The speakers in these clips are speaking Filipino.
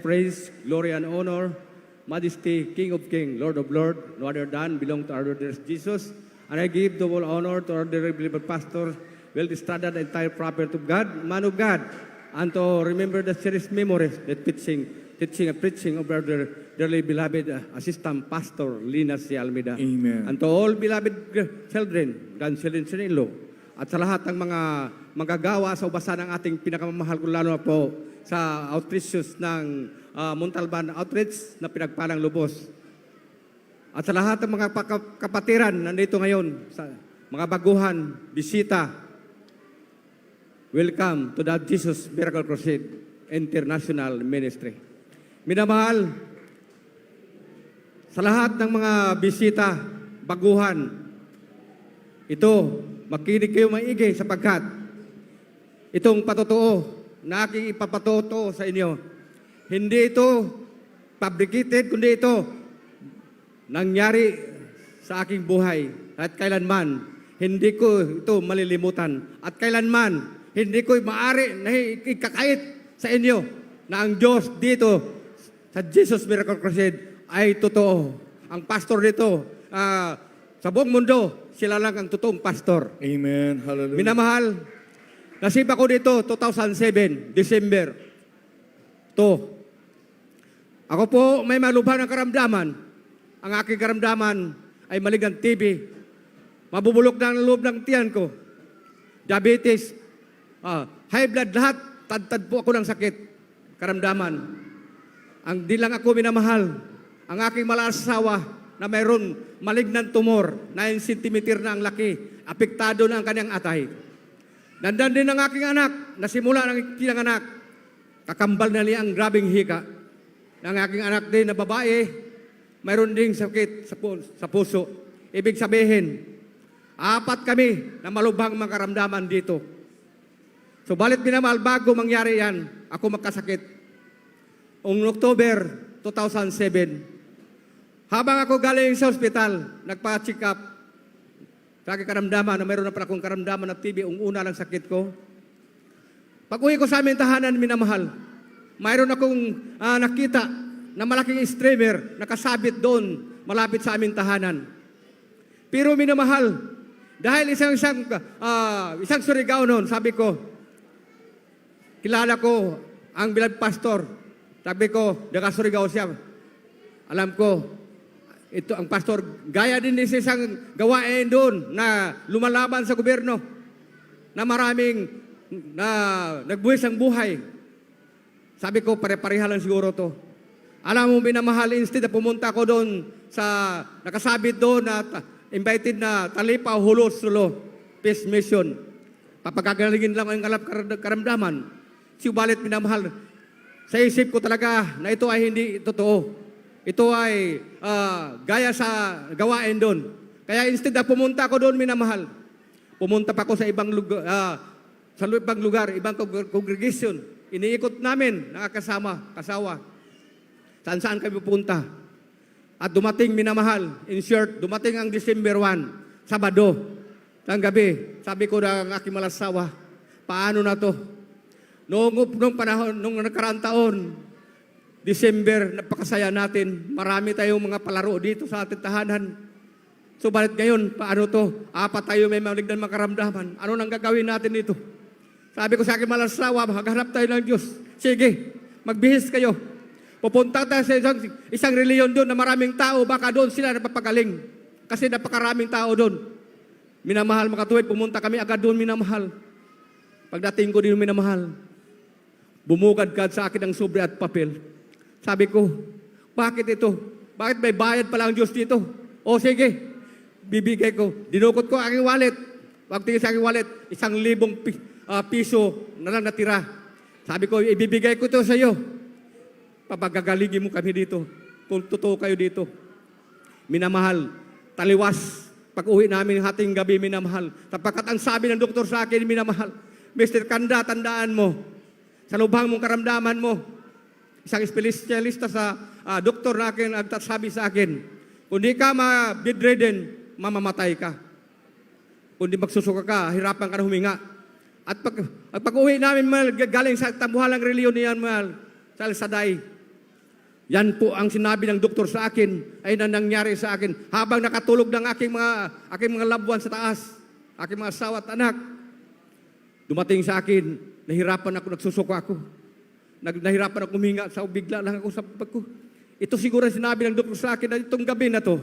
Praise, glory, and honor, majesty, King of Kings, Lord of Lords, no other than belong to our Lord Jesus. And I give double honor to our dear believer pastor, well studied the entire prophet of God, man of God, and to remember the serious memories, the teaching and preaching of our dearly beloved assistant pastor, Lina C. Almeida. Amen. And to all beloved children, grandchildren, son-in-law, at sa lahat ng mga manggagawa sa ubasan ng ating pinakamamahal kung lalo na po sa outreaches ng Montalban Outreach na pinagpalang lubos. At sa lahat ng mga kapatiran nandito ngayon, sa mga baguhan, bisita, welcome to the Jesus Miracle Crusade International Ministry. Minamahal, sa lahat ng mga bisita, baguhan, ito, makinig kayo maigi sapagkat itong patotoo na aking ipapatuto sa inyo, hindi ito fabricated, kundi ito nangyari sa aking buhay at kailanman hindi ko ito malilimutan at kailanman hindi ko maaari na ikakait sa inyo na ang Diyos dito sa Jesus Miracle Crusade ay totoo. Ang pastor dito sa buong mundo, sila lang ang totoong pastor. Amen. Hallelujah. Minamahal, nasib ako dito 2007, December 2. Ako po may malubhan ng karamdaman. Ang aking karamdaman ay maligang TB. Mabubulok na ang loob ng tiyan ko. Diabetes, high blood, lahat. Tad-tad po ako ng sakit. Karamdaman. Ang di lang ako minamahal. Ang aking malasawa na mayroon malignant tumor, 9 cm na ang laki. Apektado na ang kanyang atay. Nandan din ang aking anak, nasimula ng kilang anak. Kakambal na niya ang grabing hika. Ng aking anak din na babae, mayroon ding sakit sa puso. Ibig sabihin, 4 kami na malubhang mga karamdaman dito. Subalit minamahal, bago mangyari yan, ako magkasakit. October 2007, habang ako galing sa ospital, nagpa-check up, sa aking karamdaman na mayroon na pala akong karamdaman na TB, una lang sakit ko. Pag-uwi ko sa aming tahanan, minamahal, mayroon akong nakita na malaking streamer nakasabit doon, malapit sa aming tahanan. Pero minamahal, dahil isang Surigao noon, sabi ko, kilala ko ang beloved pastor. Sabi ko, daga Surigao siya. Alam ko, ito ang pastor, gaya din sa isang gawain doon na lumalaban sa gobyerno na maraming nagbuwis ang buhay. Sabi ko, pare-pareha lang siguro to. Alam mo, minamahal, instead na pumunta ko doon sa nakasabit doon na invited na Talipa, Hulos, Sulo, Peace Mission. Papagagalingin lang ang karamdaman. Subalit, minamahal, sa isip ko talaga na ito ay hindi totoo. Ito ay gaya sa gawain doon. Kaya instead na pumunta ako doon, minamahal, pumunta pa ako sa ibang lugar, ibang congregation. Iniikot namin, kasawa. Saan kami pupunta. At dumating, minamahal, in short, dumating ang December 1, Sabado, ng gabi. Sabi ko na ang aking malasawa, paano na to? Noong panahon, noong nakaraang taon, December, napakasaya natin. Marami tayong mga palaro dito sa ating tahanan. Subalit ngayon, paano to? 4 tayo may maligdan makaramdaman. Ano nang gagawin natin dito? Sabi ko sa akin malasawa, maghanap tayo ng Diyos. Sige, magbihis kayo. Pupunta tayo sa isang reliyon doon na maraming tao, baka doon sila napapagaling. Kasi napakaraming tao doon. Minamahal, mga tuwid, pumunta kami agad doon, minamahal. Pagdating ko din, minamahal, bumugad-gad sa akin ang sobre at papel. Sabi ko, bakit ito? Bakit may bayad pala ang Diyos dito? O sige, bibigay ko. Dinukot ko aking wallet. Pagtingin sa aking wallet, 1,000 piso na lang natira. Sabi ko, ibibigay ko ito sa iyo. Papagagalingin mo kami dito. Kung totoo kayo dito. Minamahal, taliwas. Pag-uwi namin hating gabi, minamahal. Tapagkat ang sabi ng doktor sa akin, minamahal, Mr. Kanda, tandaan mo, sa lubhang mong karamdaman mo, isang espesyalista sa doktor na akin nagsasabi sa akin, kung di ka bedridden, mamamatay ka. Kung di magsusuka ka, hirapan ka na huminga. At pag uwi namin, galing sa tambuhalang reliyon niyan, sa Saday, Yan po ang sinabi ng doktor sa akin, ay nangyari sa akin habang nakatulog ng aking mga loved ones sa taas, aking mga asawa at anak. Dumating sa akin, nahirapan ako, nagsusuko ako. Nahirapan ako huminga, sa bigla lang ako sa pag ko. Ito siguro sinabi ng doktor sa akin na itong gabi na to,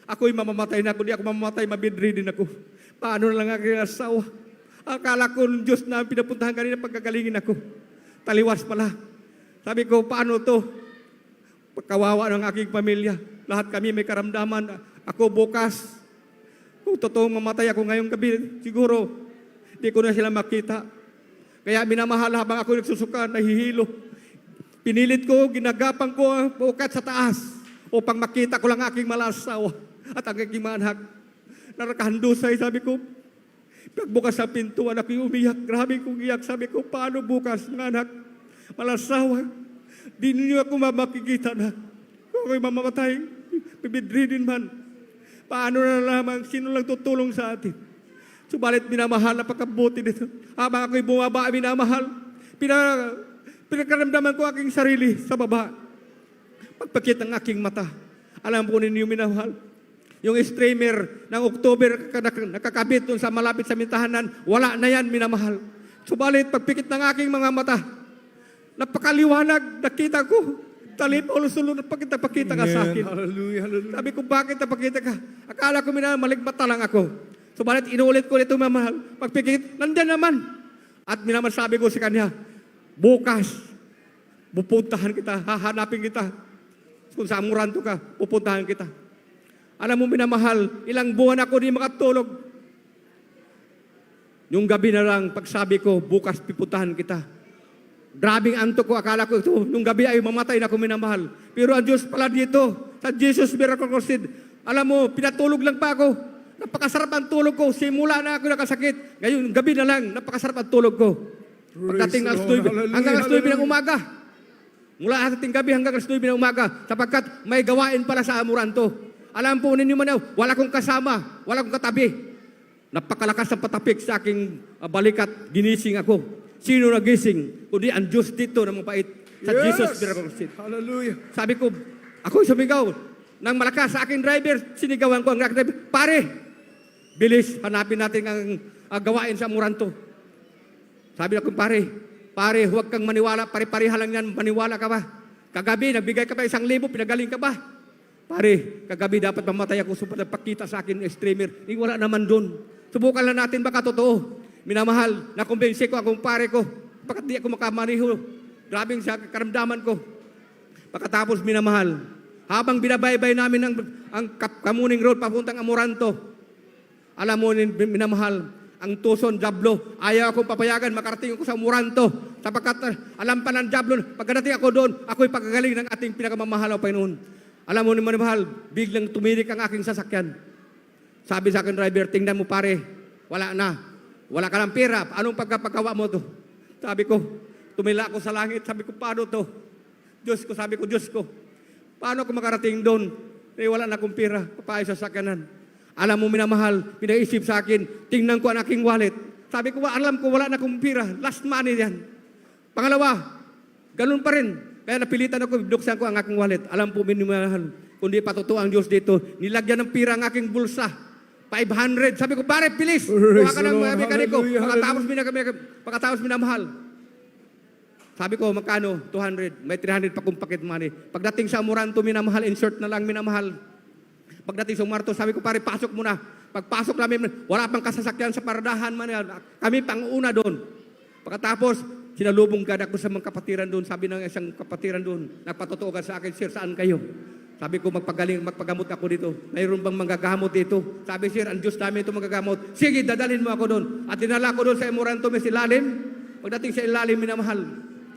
ako'y mamamatay na ako, di ako mamamatay, mabidridin ako. Paano na lang aking asawa? Akala ko ng Diyos na pinapuntahan kanina, pagkagalingin ako. Taliwas pala. Sabi ko, paano to? Pagkawawa ng aking pamilya. Lahat kami may karamdaman. Ako bukas, kung totoong mamatay ako ngayong gabi, siguro, di ko na sila makita. Kaya minamahal habang ako nagsusuka, nahihilo. Pinilit ko, ginagapang ko ang ukat sa taas upang makita ko lang aking malasawa at ang aking mga anak. Narakahandusay, sabi ko, pagbukas sa pintuan, ako'y umiyak. Grabe kong iyak. Sabi ko, paano bukas, mga anak? Malasawa. Di ninyo ako makikita na. Kung ako'y mamamatay, bibidridin man. Paano na lamang, sino lang tutulong sa atin? Subalit minamahal na pagkabuti nito. Habang ako'y bumaba, minamahal. Pinakaramdaman ko aking sarili sa baba. Pagpakit ng aking mata. Alam po ninyo, minamahal. Yung streamer ng October nakakabit doon sa malapit sa mintahanan, wala na yan, minamahal. Subalit, pagpikit ng aking mga mata, napakaliwanag, nakita ko. Talipaw sulod, pakita ka sa akin. Hallelujah, hallelujah. Sabi ko, bakit napakita ka? Akala ko maligmata lang ako. Subalit, inulit ko nito, mamahal. Pagpikit, nandyan naman. At sabi ko sa kanya, bukas, pupuntahan kita, hahanapin kita. Kung sa Amoranto ka, pupuntahan kita. Alam mo, minamahal, ilang buwan ako di makatulog. Yung gabi na lang, pagsabi ko, bukas pipuntahan kita. Grabing antok ko, akala ko ito, nung gabi ay mamatay na ako, minamahal. Pero ang Diyos pala dito, sa Jesus Miracle Crusade, alam mo, pinatulog lang pa ako. Napakasarap ang tulog ko. Simula na ako nakasakit. Ngayon, gabi na lang, napakasarap ang tulog ko. Pagdating hanggang alas 9 ng umaga. Mula ating gabi hanggang alas 9 ng umaga. Sapagkat may gawain pala sa Amoranto. Alam po ninyo man, wala kong kasama, wala kong katabi. Napakalakas ang patapik sa aking balikat, ginising ako. Sino nagising? Kundi ang Diyos dito na mapait sa Jesus Miracle Crusade. Hallelujah. Sabi ko, ako'y sumigaw ng malakas sa aking driver, sinigawan ko ang driver, pare, bilis, hanapin natin ang gawain sa Amoranto. Sabi ko, pare, huwag kang maniwala, pare-pareha lang yan, maniwala ka ba? Kagabi, nagbigay ka pa 1,000, pinagaling ka ba? Pare, kagabi dapat mamatay ako, supat nagpakita sa akin ng streamer. Wala naman doon. Subukan lang natin baka totoo. Minamahal, nakumbinsi ko akong pare ko. Bakit di ako makamaniho? Grabing sa karamdaman ko. Pagkatapos minamahal, habang binabaybay namin ang Kamuning Road papuntang Amoranto, alam mo, minamahal, ang Tucson, Diablo, ayaw akong papayagan, makarating ako sa Amoranto. Sapagkat alam pa ng Diablo, pagkadating ako doon, ako'y pagkagaling ng ating pinakamamahal na Panginoon. Alam mo naman, mahal, biglang tumirik ang aking sasakyan. Sabi sa akin, driver, tingnan mo pare, wala na. Wala ka ng pera, anong pagkapagawa mo to? Sabi ko, tumila ako sa langit, sabi ko, paano to? Diyos ko, sabi ko, Diyos ko, paano ako makarating doon? Wala na akong pera, papayos sa sasakyanan. Alam mo, minamahal, pinaisip sa akin, tingnan ko ang aking wallet. Sabi ko, alam ko, wala na akong pera, last money yan. Pangalawa, ganun pa rin. Kaya napilitan ako, binuksan ko ang aking wallet. Alam po, minimahal, kundi patotoo ang Diyos dito, nilagyan ng pira ang aking bulsa. 500. Sabi ko, pare, bilis. Kuha ka ng mekaniko. Pagkatapos minamahal. Sabi ko, magkano? 200. May 300 pa kong pocket money. Pagdating sa Amoranto, minamahal, insert na lang, minamahal. Pagdating sa Amoranto, sabi ko, pare, pasok muna. Pagpasok namin, wala pang kasasakyan sa paradahan man. Kami pang una doon. Pagkatapos, sinalubong ka ako sa mga kapatiran doon. Sabi ng isang kapatiran doon, nagpatotoo ka sa akin, sir, saan kayo? Sabi ko, magpagamot ako dito. Mayroon bang manggagamot dito? Sabi, sir, ang Diyos namin ito manggagamot. Sige, dadalhin mo ako doon. At dinala ko doon sa Amoranto, may ilalim. Pagdating sa ilalim, minamahal.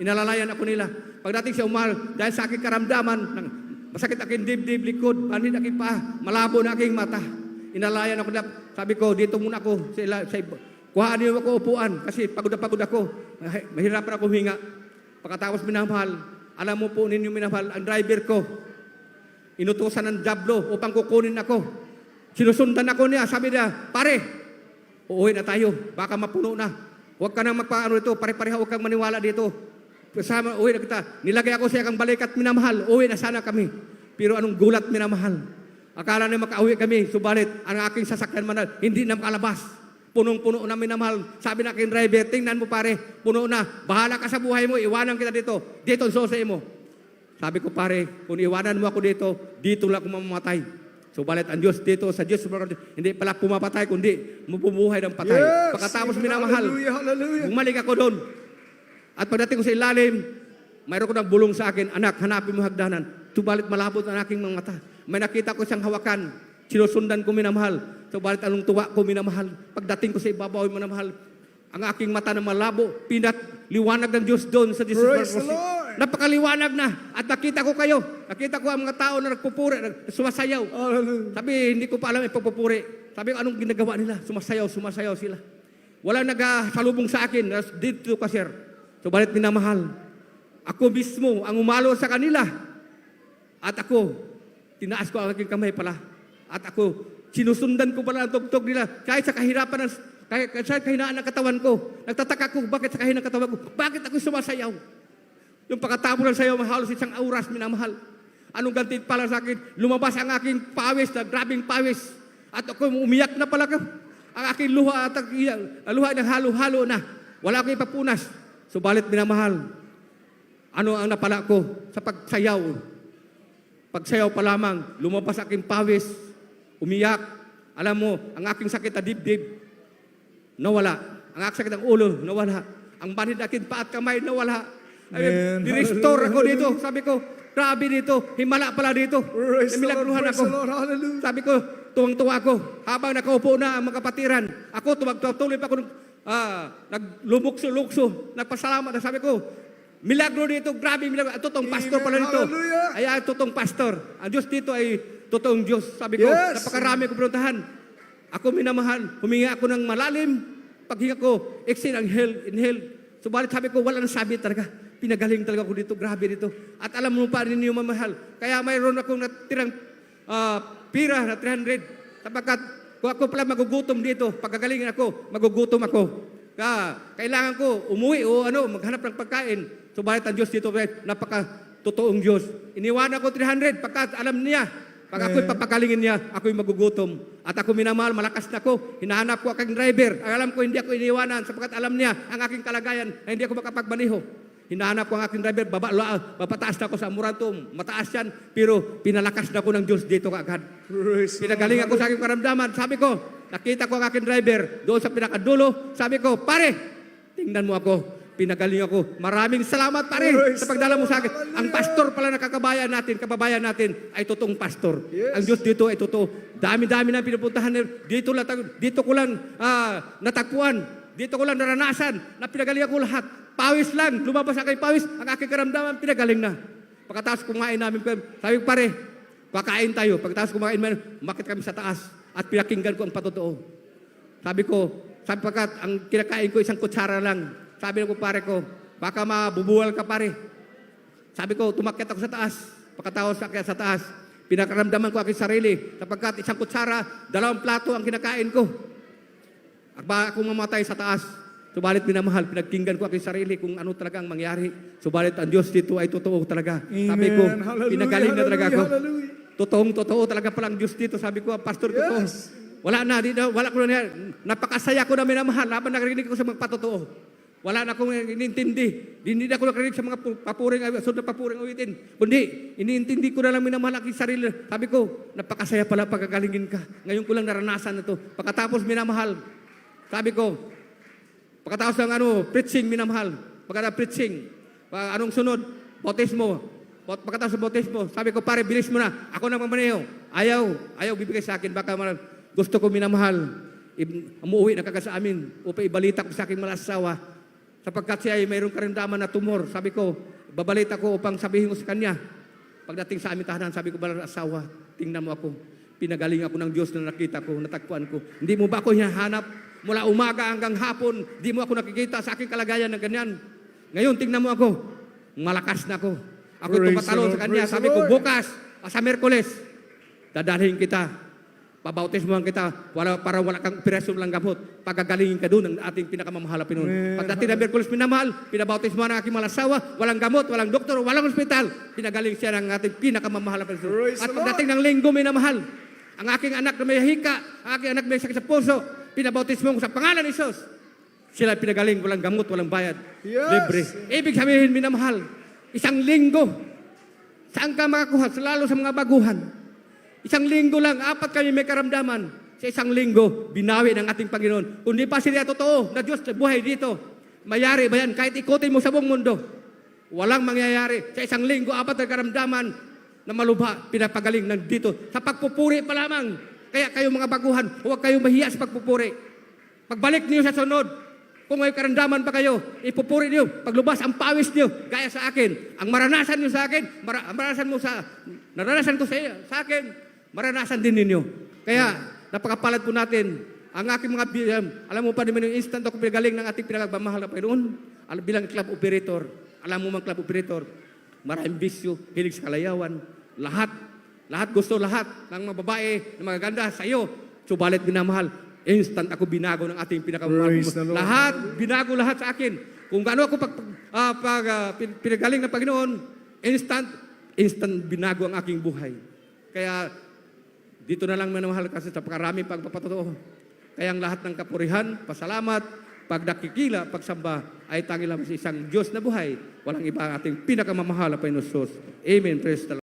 Inalalayan ako nila. Pagdating sa umahal, dahil sa aking karamdaman, masakit aking dibdib, likod, panin aking paa, malabo na aking mata. Inalayan ako nila. Sabi ko, dito muna ako sa kuhaan niyo ako upuan kasi pagod ako. Mahirapan ako huminga. Pagkatapos minamahal, alam mo po ninyo minamahal, ang driver ko, inutusan ng Diablo upang kukunin ako. Sinusundan ako niya. Sabi niya, pare, uuwi na tayo. Baka mapuno na. Huwag ka nang magpaano dito. Pare-pareha, huwag kang maniwala dito. Kasama, uwi na kita. Nilagay ako sa kang balikat, minamahal. Uwi na sana kami. Pero anong gulat, minamahal. Akala na makauwi kami. Subalit, ang aking sasakyan man hindi na makalabas. Punong-puno na minamahal. Sabi na aking driver, tingnan mo pare, puno na. Bahala ka sa buhay mo, iwanan kita dito. Dito ang sosay mo. Sabi ko pare, kung iwanan mo ako dito lang ako mamamatay. Subalit ang Diyos dito, sa Diyos, hindi pala pumapatay, kundi mapumuhay ng patay. Yes! Pagkatapos minamahal, Hallelujah, hallelujah. bumalik ako doon. At pagdating ko sa ilalim, mayroon ko ng bulong sa akin, anak, hanapin mo hagdanan. Subalit malabot ang aking mga mata. May nakita ko siyang hawakan. Sinusundan ko minamahal. Subalit anong tuwa ko minamahal. Pagdating ko sa ibabaw minamahal, ang aking mata na malabo, liwanag ng Diyos doon sa Jesus. Praise the Lord. Napakaliwanag na. At nakita ko kayo. Nakita ko ang mga tao na nagpupuri, sumasayaw. Hallelujah. Sabi, hindi ko pa alam ipagpupuri. Sabi ko, anong ginagawa nila? Sumasayaw sila. Walang nagsalubong sa akin. Dito ka, sir. Subalit minamahal. Ako mismo ang umalo sa kanila. At ako, tinaas ko ang aking kamay pala. At ako, sinusundan ko pala ang tugtog nila. Kahit sa kahirapan, kahit sa kahinaan ng katawan ko. Nagtataka ko, bakit sa kahinaan ng katawan ko? Bakit ako sumasayaw? Yung pagkatapos ng sayaw, halos isang oras, minamahal. Anong gantit pala sa akin? Lumabas ang aking pawis, na grabing pawis. At ako, umiyak na pala ko. Ang aking luha, at luha na halo-halo na. Wala akong ipapunas. Subalit minamahal. Ano ang napala ko sa pagsayaw? Pagsayaw pa lamang, lumabas aking pawis, umiyak. Alam mo, ang aking sakit na dibdib, nawala. Ang aking sakit ng ulo, nawala. Ang banid aking pa at kamay, nawala. Ni-restore ako dito. Sabi ko, grabe dito. Himala pala dito. Namilagruhan ako. Sabi ko, tuwang-tuwa ako. Habang nakaupo na ang mga kapatiran, ako tumagtuloy pa ako naglumukso-lukso. Nagpasalamat na sabi ko, milagro dito, grabe milagro. At totoong pastor pala dito. Hallelujah. Ay, totoong pastor. Ang Diyos dito ay totoong Diyos. Sabi ko, Yes. napakarami ko pinuntahan. Ako minamahal, huminga ako ng malalim. Paghinga ko, exhale, inhale. Subalit sabi ko, wala nang sabi talaga. Pinagaling talaga ako dito, grabe dito. At alam mo pa rin ninyo mamahal. Kaya mayroon akong natirang pira na 300. Sapagkat kung ako pala magugutom dito, pagkagalingin ako, magugutom ako. Kailangan ko umuwi o maghanap ng pagkain. Subalit ang Diyos dito, napaka-totoong Diyos. Iniwanan ko 300 pagkat alam niya, pag ako'y papagalingin niya, ako'y magugutom. At ako minamahal, malakas na ako. Hinahanap ko aking driver. Alam ko, hindi ako iniwanan sapagkat alam niya ang aking kalagayan na hindi ako makapagbaniho. Hinahanap ko ang aking driver, babataas na ako sa Amorantum. Mataas yan, pero pinalakas na ako ng Diyos dito kaagad. Pinagaling ako sa aking karamdaman. Sabi ko, nakita ko ang aking driver doon sa pinakadulo. Sabi ko, pare, tingnan mo ako. Pinagaling ako. Maraming salamat, pare, sa pagdala mo sa akin. Ang pastor pala na kababayan natin, ay totoong pastor. Yes. Ang Diyos dito ay totoo. Dami-dami na pinupuntahan. Dito ko lang natagpuan. Dito ko lang naranasan na pinagaling ako lahat. Pawis lang, lumabas sa aking pawis, ang aking karamdaman, pinagaling na. Pagkatapos kumain namin, sabi ko, pare, kakain tayo. Pagkatapos kumain namin, umakit kami sa taas at pinakinggan ko ang patotoo. Sabi ko, pagkat ang kinakain ko isang kutsara lang. Sabi ko, pare ko, baka mabubuwal ka, pare. Sabi ko, tumakyat ako sa taas. Pagkatapos sa taas, pinakaramdaman ko aking sarili. Sapagkat isang kutsara, 2 plato ang kinakain ko. Baka akong mamatay sa taas. Subalit minamahal, pinagkinggan ko aking sarili kung ano talaga ang mangyari. Subalit ang Diyos dito ay totoo talaga. Amen. Sabi ko, Hallelujah, pinagaling na talaga ako. hallelujah. Totoo talaga palang Diyos dito. Sabi ko, pastor ko to. Yes. Wala ko na. Napakasaya ko na minamahal. Habang nakarinig ko sa mga patotoo. Wala na akong inintindi. Hindi na ako nakarinig sa mga papuring awitin. Kundi, iniintindi ko na lang minamahal aking sarili. Sabi ko, napakasaya pala pagkagalingin ka. Ngayon ko lang naranasan na to. Pagkatapos minamahal, sabi ko, pagkatapos ng preaching, minamahal. Pagkatapos preaching, anong sunod? Bautismo. Pagkatapos ng bautismo, sabi ko, pare, bilis mo na. Ako na mamaneho. Ayaw bibigay sa akin. Baka gusto ko minamahal. Umuwi na kagad sa amin. Upang ibalita ko sa aking malasawa. Sapagkat siya ay mayroong karamdaman na tumor. Sabi ko, babalita ko upang sabihin ko sa kanya. Pagdating sa aming tahanan, sabi ko, asawa, tingnan mo ako. Pinagaling ako ng Diyos na nakita ko, natagpuan ko. Hindi mo ba ako hinahanap? Mula umaga hanggang hapon, di mo ako nakikita sa aking kalagayan na ganyan. Ngayon, tingnan mo ako. Malakas na ako. Ako tumatalo sa kanya. Sabi ko, bukas, sa Merkules, dadalhin kita. Pabautismohan kita, para wala kang operasyon lang gamot. Pagagalingin ka doon ng ating pinakamamahal na Pinoon. Pagdating ng Miyerkules minamahal, pinabautismohan ang aking mga asawa, walang gamot, walang doktor, walang ospital. Pinagaling siya ng ating pinakamamahal na Pinoon. Praise At the pagdating ng linggo minamahal, ang aking anak na may hika, ang aking anak na may sakit sa puso, pinabautismo ko sa pangalan ni Jesus. Sila pinagaling, walang gamot, walang bayad. Yes. Libre. Ibig sabihin, minamahal, isang linggo, saan ka makakuha? Lalo sa mga baguhan. Isang linggo lang, 4 kami may karamdaman. Sa isang linggo, binawi ng ating Panginoon. Kung di pa sila totoo na Diyos na buhay dito, mayari ba yan? Kahit ikutin mo sa buong mundo, walang mangyayari. Sa isang linggo, 4 na karamdaman na malubha, pinapagaling nandito. Sa pagpupuri pa lamang. Kaya kayo mga baguhan, huwag kayong mahiya sa pagpupuri. Pagbalik niyo sa sunod, kung may karamdaman pa kayo, ipupuri niyo. Paglubas ang pawis niyo, gaya sa akin. Ang maranasan niyo sa akin, naranasan ko sa akin, maranasan din ninyo. Kaya, napakapalad po natin. Ang aking mga, alam mo pa naman yung instant ako pinagaling ng ating pinagmamahal na Panginoon. Bilang club operator, alam mo mang club operator, maraming bisyo, hilig sa kalayawan, lahat gusto lahat ng mga babae, ng mga ganda sa iyo. Subalit minamahal, instant ako binago ng ating pinakamamahal. Lahat, binago lahat sa akin. Kung gaano ako pinagaling ng Panginoon, instant binago ang aking buhay. Kaya, dito na lang minamahal kasi sa pagkarami pagpapatotoo. Kaya ang lahat ng kapurihan, pasalamat, pagdakikila, pagsamba, ay tanging lamang sa isang Diyos na buhay. Walang iba ang ating pinakamamahal na Panginoon. Amen. Praise the Lord.